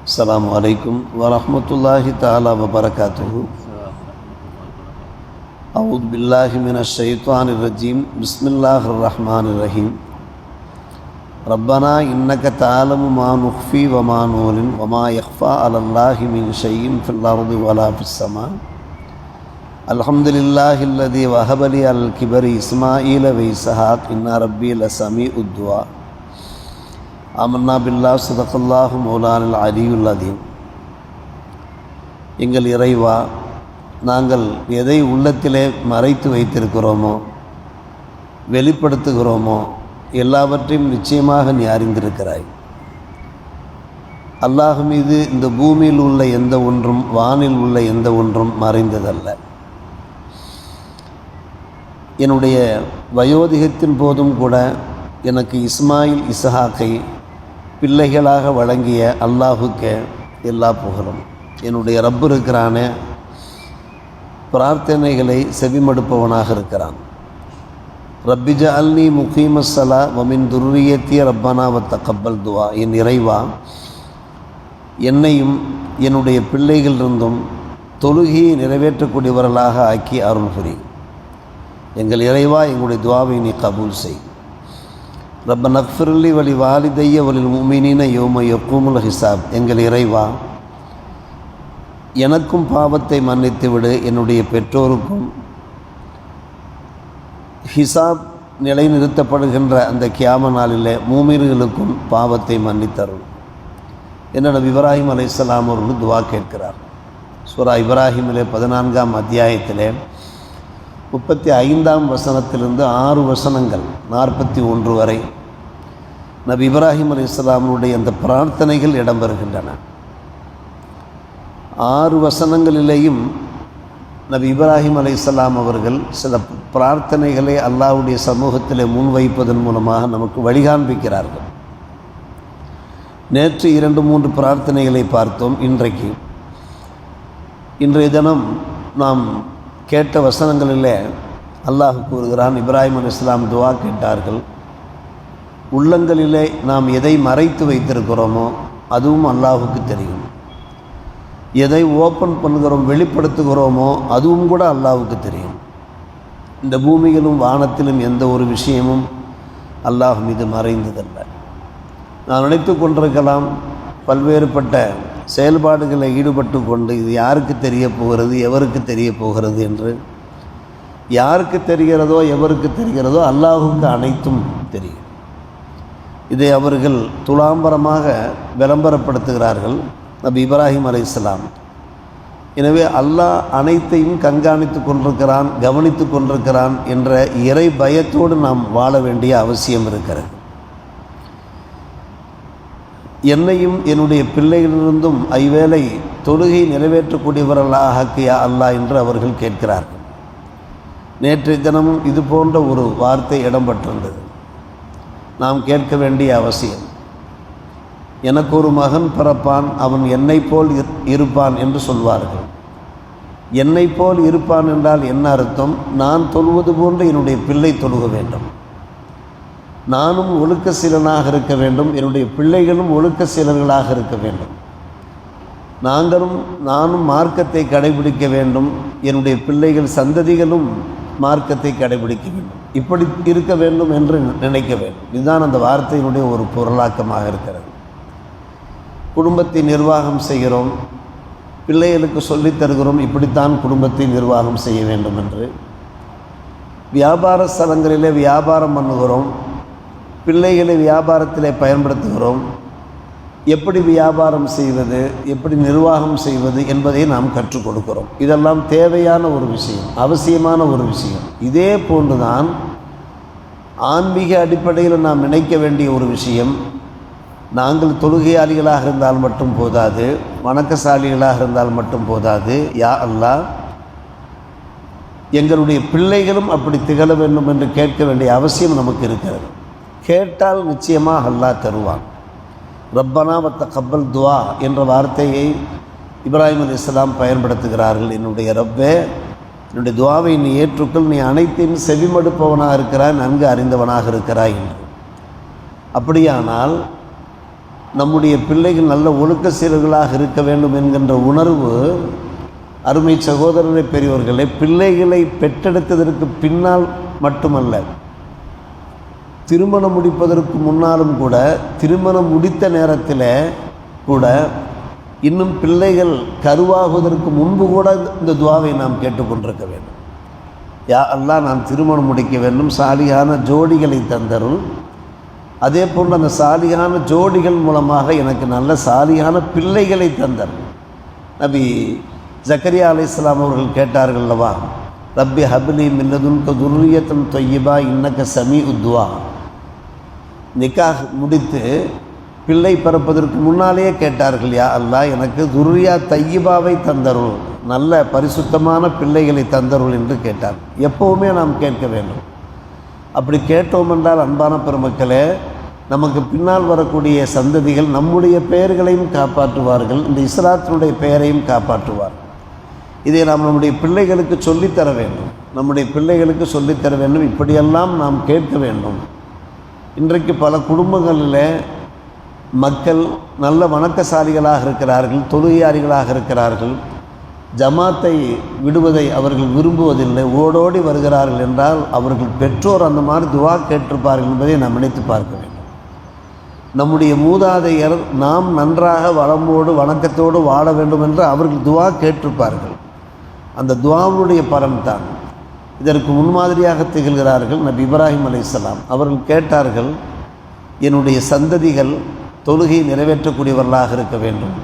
அஸ்ஸலாமு அலைக்கும் வரஹ்மத்துல்லாஹி தஆலா வபரகாத்துஹு. அஊது பில்லாஹி மினஷ் ஷைத்தானிர் ரஜீம். பிஸ்மில்லாஹிர் ரஹ்மானிர் ரஹீம். ரப்பனா இன்னக தஅலமு மா நுஃபி வ மா நூலின் வ மா யக்ஃபா அலல்லாஹி மின் ஷைஇன் ஃபில் அர்தி வலா ஃபிஸ் ஸமா. அல்ஹம்துலில்லாஹில்லதீ வஹப லி அல் கிபரி இஸ்மாஈல வ இஸ்ஹாக் இன்ன ரப்பி லஸமீஉத் துஆ. ஆமன்னா பில்லாஹ் ஸதகல்லாஹு மௌலானல் அலியுல் அதீம். எங்கள் இறைவா, நாங்கள் எதை உள்ளத்திலே மறைத்து வைத்திருக்கிறோமோ வெளிப்படுத்துகிறோமோ எல்லாவற்றையும் நிச்சயமாக நீ அறிந்திருக்கிறாய். அல்லாஹ் மீது இந்த பூமியில் உள்ள எந்த ஒன்றும் வானில் உள்ள எந்த ஒன்றும் மறைந்ததல்ல. என்னுடைய வயோதிகத்தின் போதும் கூட எனக்கு இஸ்மாயில் இஸ்ஹாக்கை பிள்ளைகளாக வழங்கிய அல்லாஹுக்கு எல்லா புகழும். என்னுடைய ரப்பு இருக்கிறானே, பிரார்த்தனைகளை செவிமடுப்பவனாக இருக்கிறான். ரப்பி ஜஅல்னி முகீமஸ் ஸலா வ மின் துர்ரியத்தி ரப்பனா வ தகப்பல் துஆ. என் இறைவா, என்னையும் என்னுடைய பிள்ளைகளிலிருந்தும் தொழுகையை நிறைவேற்றக்கூடியவர்களாக ஆக்கி அருள் புரி. எங்கள் இறைவா, எங்களுடைய துஆவை நீ கபூல் செய். ரப்ப நக்ஃபிர்லி வலி வாலிதைய வலில் முஃமினீன யௌம யகூமுல் ஹிசாப். எங்கள் இறைவா, எனக்கும் பாவத்தை மன்னித்து விடு, என்னுடைய பெற்றோருக்கும் ஹிசாப் நிலைநிறுத்தப்படுகின்ற அந்த கியாம நாளிலே மூமின்களுக்கும் பாவத்தை மன்னித்தருள் என்ற நபி இப்ராஹிம் அலைஹிஸ்ஸலாம் அவர்கள் துவா கேட்கிறார். சூரா இப்ராஹிமிலே 14ஆம் அத்தியாயத்திலே 35ஆம் வசனத்திலிருந்து 6 வசனங்கள் 41 வரை நபி இப்ராஹிம் அலைஹிஸ்ஸலாமுடைய அந்த பிரார்த்தனைகள் இடம்பெறுகின்றன. 6 வசனங்களிலேயும் நபி இப்ராஹிம் அலைஹிஸ்ஸலாம் அவர்கள் சில பிரார்த்தனைகளை அல்லாஹ்வுடைய சமூகத்திலே முன்வைப்பதன் மூலமாக நமக்கு வழிகாண்பிக்கிறார்கள். நேற்று 2-3 பிரார்த்தனைகளை பார்த்தோம். இன்றைய தினம் நாம் கேட்ட வசனங்களிலே அல்லாஹ் கூறுகிறான், இப்ராஹிம் அலைஹிஸ்ஸலாம் துஆ கேட்டார்கள். உள்ளங்களிலே நாம் எதை மறைத்து வைத்திருக்கிறோமோ அதுவும் அல்லாஹுக்கு தெரியும். எதை ஓப்பன் பண்ணுகிறோம், வெளிப்படுத்துகிறோமோ அதுவும் கூட அல்லாஹுக்கு தெரியும். இந்த பூமியிலும் வானத்திலும் எந்த ஒரு விஷயமும் அல்லாஹ் மீது மறைந்ததல்ல. நான் நினைத்து கொண்டிருக்கலாம், பல்வேறுபட்ட செயல்பாடுகளை ஈடுபட்டு கொண்டு இது யாருக்கு தெரிய போகிறது, எவருக்கு தெரிய போகிறது என்று. யாருக்கு தெரிகிறதோ எவருக்கு தெரிகிறதோ அல்லாஹுக்கு அனைத்தும் தெரியும். இதை அவர்கள் துலாம்பரமாக விளம்பரப்படுத்துகிறார்கள், நபி இப்ராஹிம் அலைஹிஸ்ஸலாம். எனவே அல்லாஹ் அனைத்தையும் கண்காணித்து கொண்டிருக்கிறான், கவனித்து கொண்டிருக்கிறான் என்ற இறை பயத்தோடு நாம் வாழ வேண்டிய அவசியம் இருக்கிறது. என்னையும் என்னுடைய பிள்ளைகளிலிருந்தும் ஐவேளை தொழுகை நிறைவேற்றக்கூடியவர்களாக ஆக்கியா அல்லாஹ் என்று அவர்கள் கேட்கிறார்கள். நேற்றைய தினமும் இது போன்ற ஒரு வார்த்தை இடம்பெற்றிருந்தது. நாம் கேட்க வேண்டிய அவசியம். எனக்கு ஒரு மகன் பிறப்பான், அவன் என்னை போல் இருப்பான் என்று சொல்வார்கள். என்னை போல் இருப்பான் என்றால் என்ன அர்த்தம்? நான் தொழுவது போன்று என்னுடைய பிள்ளை தொழுக வேண்டும். நானும் ஒழுக்க சீலனாக இருக்க வேண்டும், என்னுடைய பிள்ளைகளும் ஒழுக்க சீலர்களாக இருக்க வேண்டும். நானும் மார்க்கத்தை கடைபிடிக்க வேண்டும், என்னுடைய பிள்ளைகள் சந்ததிகளும் மார்க்கத்தை கடைபிடிக்க வேண்டும். இப்படி இருக்க வேண்டும் என்று நினைக்க வேண்டும். இதுதான் அந்த வார்த்தையினுடைய ஒரு பொருளாக்கமாக இருக்கிறது. குடும்பத்தை நிர்வாகம் செய்கிறோம், பிள்ளைகளுக்கு சொல்லித் தருகிறோம் இப்படித்தான் குடும்பத்தை நிர்வாகம் செய்ய வேண்டும் என்று. வியாபார ஸ்தலங்களிலே வியாபாரம் பண்ணுகிறோம், பிள்ளைகளை வியாபாரத்திலே பயன்படுத்துகிறோம். எப்படி வியாபாரம் செய்வது, எப்படி நிர்வாகம் செய்வது என்பதை நாம் கற்றுக் கொடுக்கிறோம். இதெல்லாம் தேவையான ஒரு விஷயம், அவசியமான ஒரு விஷயம். இதே போன்றுதான் ஆன்மீக அடிப்படையில் நாம் நினைக்க வேண்டிய ஒரு விஷயம். நாங்கள் தொழுகையாளிகளாக இருந்தால் மட்டும் போதாது, வணக்கசாலிகளாக இருந்தால் மட்டும் போதாது. யா அல்லாஹ், எங்களுடைய பிள்ளைகளும் அப்படி திகழ வேண்டும் என்று கேட்க வேண்டிய அவசியம் நமக்கு இருக்கிறது. கேட்டால் நிச்சயமாக அல்லாஹ் தருவான். ரப்பனா வ தகப்பல் துஆ என்ற வார்த்தையை இப்ராஹிம் அலைஹிஸ்ஸலாம் பயன்படுத்துகிறார்கள். என்னுடைய ரப்பே, என்னுடைய துஆவை நீ ஏற்றுக்கொள், நீ அனைத்தையும் செவிமடுப்பவனாக இருக்கிறாய், நன்கு அறிந்தவனாக இருக்கிறாய் என்று. அப்படியானால் நம்முடைய பிள்ளைகள் நல்ல ஒழுக்க சீலர்களாக இருக்க வேண்டும் என்கின்ற உணர்வு அருமை சகோதரரை பெரியவர்களே பிள்ளைகளை பெற்றெடுத்ததற்கு பின்னால் மட்டுமல்ல, திருமணம் முடிப்பதற்கு முன்னாலும் கூட, திருமணம் முடித்த நேரத்தில் கூட, இன்னும் பிள்ளைகள் கருவாகுவதற்கு முன்பு கூட இந்த துவாவை நாம் கேட்டுக்கொண்டிருக்க வேண்டும். யா அல்லாஹ், நான் திருமணம் முடிக்க வேண்டும், சாலிகான ஜோடிகளை தந்தருள். அதே போன்று அந்த சாலிகான ஜோடிகள் மூலமாக எனக்கு நல்ல சாலிகான பிள்ளைகளை தந்தருள். நபி ஜக்கரியா அலைஹிஸ்ஸலாம் அவர்கள் கேட்டார்கள் அல்லவா, ரப்பி ஹப்லி மின் லதுன்க துர்ரியத்தன் தொய்யிபா இன்னக சமீஉத் துஆ. நிக்காஹ் முடித்து பிள்ளை பிறப்பதற்கு முன்னாலேயே கேட்டார்கள், யா அல்லாஹ், எனக்கு துர்ரியா தையிபாவை தந்தருள், நல்ல பரிசுத்தமான பிள்ளைகளை தந்தருள் என்று கேட்டார். எப்போவுமே நாம் கேட்க வேண்டும். அப்படி கேட்டோம் என்றால் அன்பான பெருமக்களே, நமக்கு பின்னால் வரக்கூடிய சந்ததிகள் நம்முடைய பெயர்களையும் காப்பாற்றுவார்கள், இந்த இஸ்லாத்தினுடைய பெயரையும் காப்பாற்றுவார். இதை நாம் நம்முடைய பிள்ளைகளுக்கு சொல்லித்தர வேண்டும். நம்முடைய பிள்ளைகளுக்கு சொல்லித்தர வேண்டும். இப்படியெல்லாம் நாம் கேட்க வேண்டும். இன்றைக்கு பல குடும்பங்களில் மக்கள் நல்ல வணக்கசாலிகளாக இருக்கிறார்கள், தொழுகையாளிகளாக இருக்கிறார்கள். ஜமாத்தை விடுவதை அவர்கள் விரும்புவதில்லை, ஓடோடி வருகிறார்கள் என்றால் அவர்கள் பெற்றோர் அந்த மாதிரி துவா கேட்டிருப்பார்கள் என்பதை நாம் நினைத்து பார்க்க வேண்டும். நம்முடைய மூதாதையர் நாம் நன்றாக வளமோடு வணக்கத்தோடு வாழ வேண்டும் என்று அவர்கள் துவா கேட்டிருப்பார்கள். அந்த துவாவுடைய பலன் தான். இதற்கு முன்மாதிரியாக திகழ்கிறார்கள் நபி இப்ராஹிம் அலைஹிஸ்ஸலாம். அவர்கள் கேட்டார்கள், என்னுடைய சந்ததிகள் தொழுகை நிறைவேற்றக்கூடியவர்களாக இருக்க வேண்டும்,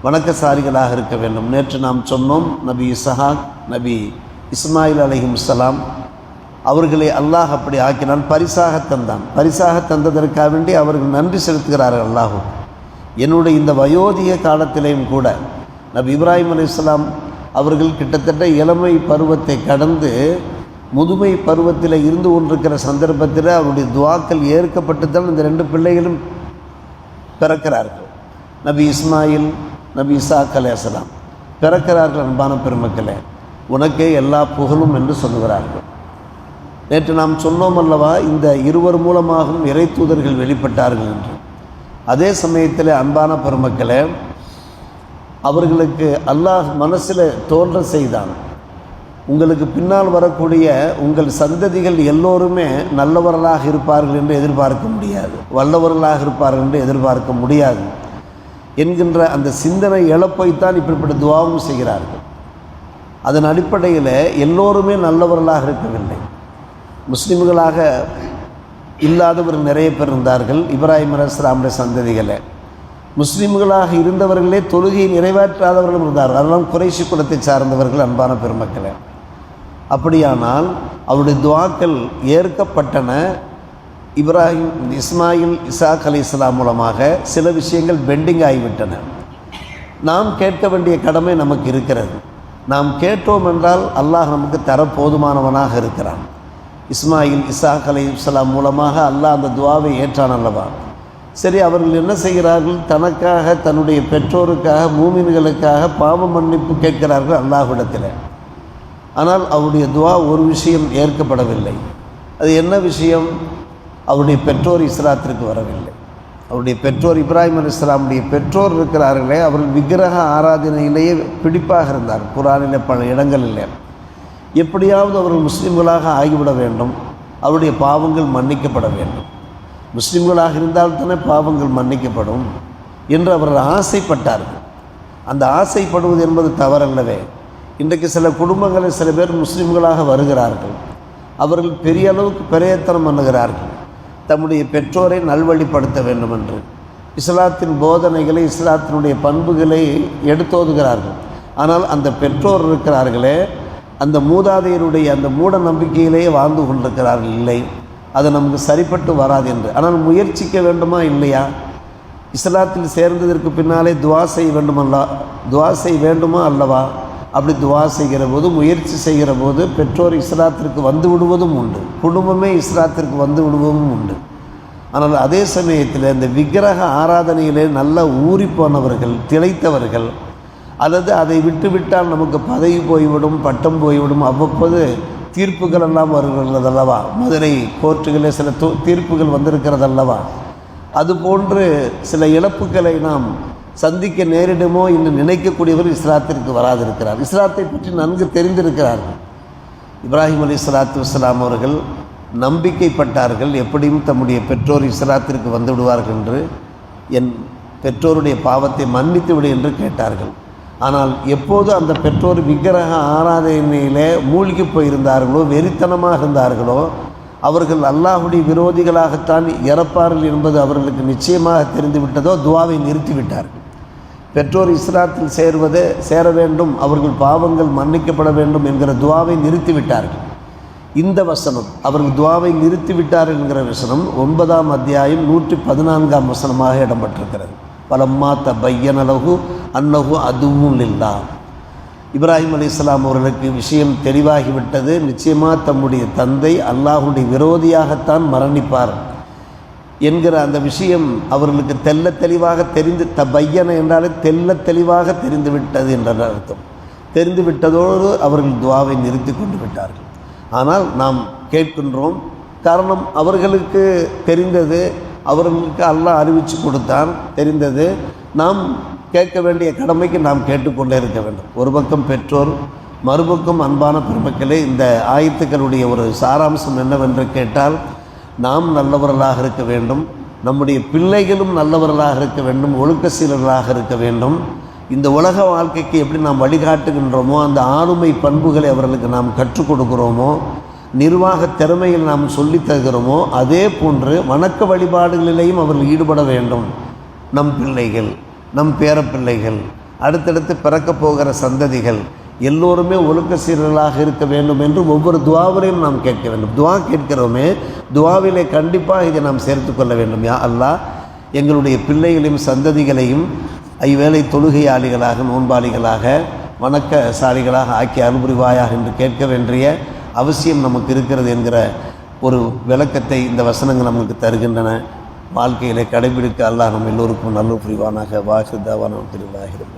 வணக்கசாலிகளாக இருக்க வேண்டும். நேற்று நாம் சொன்னோம், நபி இஸ்ஹாக், நபி இஸ்மாயில் அலைஹிஸ்ஸலாம் அவர்களை அல்லாஹ் அப்படி ஆக்கினான், பரிசாக தந்தான். பரிசாக தந்ததற்காக வேண்டி அவர்கள் நன்றி செலுத்துகிறார்கள் அல்லாஹு. என்னுடைய இந்த வயோதிக காலத்திலேயும் கூட நபி இப்ராஹிம் அலைஹிஸ்ஸலாம் அவர்கள் கிட்டத்தட்ட இளமை பருவத்தை கடந்து முதுமை பருவத்தில் இருந்து கொண்டிருக்கிற சந்தர்ப்பத்தில் அவருடைய துவாக்கள் ஏற்கப்பட்டு தான் இந்த ரெண்டு பிள்ளைகளும் பிறக்கிறார்கள். நபி இஸ்மாயில், நபி இசாக் அலைஹிஸ்ஸலாம் பிறக்கிறார்கள். அன்பான பெருமக்களே, உனக்கே எல்லா புகழும் என்று சொல்லுகிறார்கள். நேற்று நாம் சொன்னோம் அல்லவா, இந்த இருவர் மூலமாகவும் இறை தூதர்கள் வெளிப்பட்டார்கள் என்று. அதே சமயத்தில் அன்பான பெருமக்களே, அவர்களுக்கு அல்லாஹ் மனசில் தோன்ற செய்தான், உங்களுக்கு பின்னால் வரக்கூடிய உங்கள் சந்ததிகள் எல்லோருமே நல்லவர்களாக இருப்பார்கள் என்று எதிர்பார்க்க முடியாது, வல்லவர்களாக இருப்பார்கள் என்று எதிர்பார்க்க முடியாது என்கின்ற அந்த சிந்தனை இழப்பைத்தான் இப்படிப்பட்ட துவாவும் செய்கிறார்கள். அதன் அடிப்படையில் எல்லோருமே நல்லவர்களாக இருக்கவில்லை. முஸ்லிம்களாக இல்லாதவர் நிறைய பேர் இருந்தார்கள். இப்ராஹிம் அலைஹிஸ்ஸலாமுடைய சந்ததிகளை முஸ்லிம்களாக இருந்தவர்களே தொழுகையை நிறைவேற்றாதவர்களும் இருந்தார்கள். அதெல்லாம் குறைஷி குலத்தை சார்ந்தவர்கள். அன்பான பெருமக்களே, அப்படியானால் அவருடைய துவாக்கள் ஏற்கப்பட்டன. இப்ராஹிம், இஸ்மாயில், இசாக் அலைஹிஸ்ஸலாம் மூலமாக சில விஷயங்கள் பெண்டிங் ஆகிவிட்டன. நாம் கேட்க வேண்டிய கடமை நமக்கு இருக்கிறது. நாம் கேட்டோம் என்றால் அல்லாஹ் நமக்கு தர போதுமானவனாக இருக்கிறான். இஸ்மாயில், இசாக் அலைஹிஸ்ஸலாம் மூலமாக அல்லாஹ் அந்த துவாவை ஏற்றான் அல்லவா. சரி, அவர்கள் என்ன செய்கிறார்கள்? தனக்காக, தன்னுடைய பெற்றோருக்காக, மூமின்களுக்காக பாவ மன்னிப்பு கேட்கிறார்கள் அல்லாஹ்விடத்தில். ஆனால் அவருடைய துவா ஒரு விஷயம் ஏற்கப்படவில்லை. அது என்ன விஷயம்? அவருடைய பெற்றோர் இஸ்லாத்திற்கு வரவில்லை. அவருடைய பெற்றோர், இப்ராஹிம் அலைஹிஸ்ஸலாமுடைய பெற்றோர் இருக்கிறார்களே, அவர்கள் விக்கிரக ஆராதனையிலேயே பிடிப்பாக இருந்தார். குர்ஆனிலே பல இடங்களில் எப்படியாவது அவர்கள் முஸ்லிம்களாக ஆகிவிட வேண்டும், அவருடைய பாவங்கள் மன்னிக்கப்பட வேண்டும், முஸ்லிம்களாக இருந்தால்தானே பாவங்கள் மன்னிக்கப்படும் என்று அவர்கள் ஆசைப்பட்டார்கள். அந்த ஆசைப்படுவது என்பது தவறல்லவே. இன்றைக்கு சில குடும்பங்களில் சில பேர் முஸ்லிம்களாக வருகிறார்கள். அவர்கள் பெரிய அளவுக்கு பிரயத்தனம் பண்ணுகிறார்கள், தம்முடைய பெற்றோரை நல்வழிப்படுத்த வேண்டும் என்று. இஸ்லாத்தின் போதனைகளை, இஸ்லாத்தினுடைய பண்புகளை எடுத்தோதுகிறார்கள். ஆனால் அந்த பெற்றோர் இருக்கிறார்களே, அந்த மூதாதையருடைய அந்த மூட நம்பிக்கையிலேயே வாழ்ந்து கொண்டிருக்கிறார்கள். இல்லை, அது நமக்கு சரிப்பட்டு வராது என்று. ஆனால் முயற்சிக்க வேண்டுமா இல்லையா? இஸ்லாத்தில் சேர்ந்ததற்கு பின்னாலே துவா செய்ய வேண்டுமா அல்லவா? அப்படி துவா செய்கிற போது, முயற்சி செய்கிற போது பெற்றோர் இஸ்லாத்திற்கு வந்து விடுவதும் உண்டு, குடும்பமே இஸ்லாத்திற்கு வந்து விடுவதும் உண்டு. ஆனால் அதே சமயத்தில் இந்த விக்கிரக ஆராதனையிலே நல்ல ஊறி போனவர்கள், திளைத்தவர்கள், அல்லது அதை விட்டுவிட்டால் நமக்கு பதவி போய்விடும், பட்டம் போய்விடும், அவ்வப்போது தீர்ப்புகள் எல்லாம் வருகிறதல்லவா, மதுரை கோர்ட்டுகளில் சில தீர்ப்புகள் வந்திருக்கிறதல்லவா, அதுபோன்று சில இழப்புகளை நாம் சந்திக்க நேரிடுமோ என்று நினைக்கக்கூடியவர் இஸ்லாத்திற்கு வராதிருக்கிறார். இஸ்லாத்தை பற்றி நன்கு தெரிந்திருக்கிறார்கள். இப்ராஹிம் அலைஹிஸ்ஸலாத்து வஸ்ஸலாம் அவர்கள் நம்பிக்கைப்பட்டார்கள், எப்படியும் தம்முடைய பெற்றோர் இஸ்லாத்திற்கு வந்து விடுவார்கள் என்று. என் பெற்றோருடைய பாவத்தை மன்னித்து விடு என்று கேட்டார்கள். ஆனால் எப்போது அந்த பெற்றோர் விக்கிரக ஆராதனையிலே மூழ்கி போயிருந்தார்களோ, வெறித்தனமாக இருந்தார்களோ, அவர்கள் அல்லாஹுடைய விரோதிகளாகத்தான் இறப்பார்கள் என்பது அவர்களுக்கு நிச்சயமாக தெரிந்துவிட்டதோ, துவாவை நிறுத்திவிட்டார்கள். பெற்றோர் இஸ்லாத்தில் சேர வேண்டும், அவர்கள் பாவங்கள் மன்னிக்கப்பட வேண்டும் என்கிற துவாவை நிறுத்திவிட்டார்கள். இந்த வசனம், அவர்கள் துவாவை நிறுத்திவிட்டார்கள் என்கிற வசனம் 9ஆம் அத்தியாயம் 114ஆம் வசனமாக இடம்பெற்றிருக்கிறது. பலம்மா தபையன லஹு அன்னஹு அதுவும் இல்லா. இப்ராஹிம் அலைஹிஸ்ஸலாம் அவர்களுக்கு விஷயம் தெளிவாகிவிட்டது. நிச்சயமாக தம்முடைய தந்தை அல்லாஹுடைய விரோதியாகத்தான் மரணிப்பார் என்கிற அந்த விஷயம் அவர்களுக்கு தெல்ல தெளிவாக தபையன என்றாலே தெல்ல தெளிவாக தெரிந்துவிட்டது என்ற அர்த்தம். தெரிந்துவிட்டதோடு அவர்கள் துவாவை நிறுத்தி கொண்டு விட்டார்கள். ஆனால் நாம் கேட்கின்றோம். காரணம், அவர்களுக்கு தெரிந்தது, அவர்களுக்கு அல்லாஹ் அறிவித்து கொடுத்தான், தெரிந்தது. நாம் கேட்க வேண்டிய கடமைக்கு நாம் கேட்டுக்கொண்டே இருக்க வேண்டும். ஒரு பக்கம் பெற்றோர், மறுபக்கம் அன்பான பெருமக்களே, இந்த ஆயத்துக்களுடைய ஒரு சாராம்சம் என்னவென்று கேட்டால், நாம் நல்லவர்களாக இருக்க வேண்டும், நம்முடைய பிள்ளைகளும் நல்லவர்களாக இருக்க வேண்டும், ஒழுக்க சீலர்களாக இருக்க வேண்டும். இந்த உலக வாழ்க்கைக்கு எப்படி நாம் வழிகாட்டுகின்றோமோ, அந்த ஆளுமை பண்புகளை அவர்களுக்கு நாம் கற்றுக் கொடுக்கிறோமோ, நிர்வாக திறமையில் நாம் சொல்லித் தருகிறோமோ, அதே போன்று வணக்க வழிபாடுகளிலேயும் அவர்கள் ஈடுபட வேண்டும். நம் பிள்ளைகள், நம் பேரப்பிள்ளைகள், அடுத்தடுத்து பிறக்கப் போகிற சந்ததிகள் எல்லோருமே ஒழுக்க சீரர்களாக இருக்க வேண்டும் என்று ஒவ்வொரு துவாவிலையும் நாம் கேட்க வேண்டும். துவா கேட்கிறோமே, துவாவிலே கண்டிப்பாக இதை நாம் சேர்த்து கொள்ள வேண்டும். யா அல்லாஹ், எங்களுடைய பிள்ளைகளையும் சந்ததிகளையும் ஐவேளை தொழுகையாளிகளாக, நோன்பாளிகளாக, வணக்கசாலிகளாக ஆக்கி அருள்புரிவாயாக என்று கேட்க வேண்டிய அவசியம் நமக்கு இருக்கிறது என்கிற ஒரு விளக்கத்தை இந்த வசனங்கள் நமக்கு தருகின்றன. வாழ்க்கையிலே கடைபிடிக்க அல்லாஹ் நம்ம எல்லோருக்கும் நல்ல புரிவானாக. வாஹிர் தாவானா அல்ஹம்துலில்லாஹி.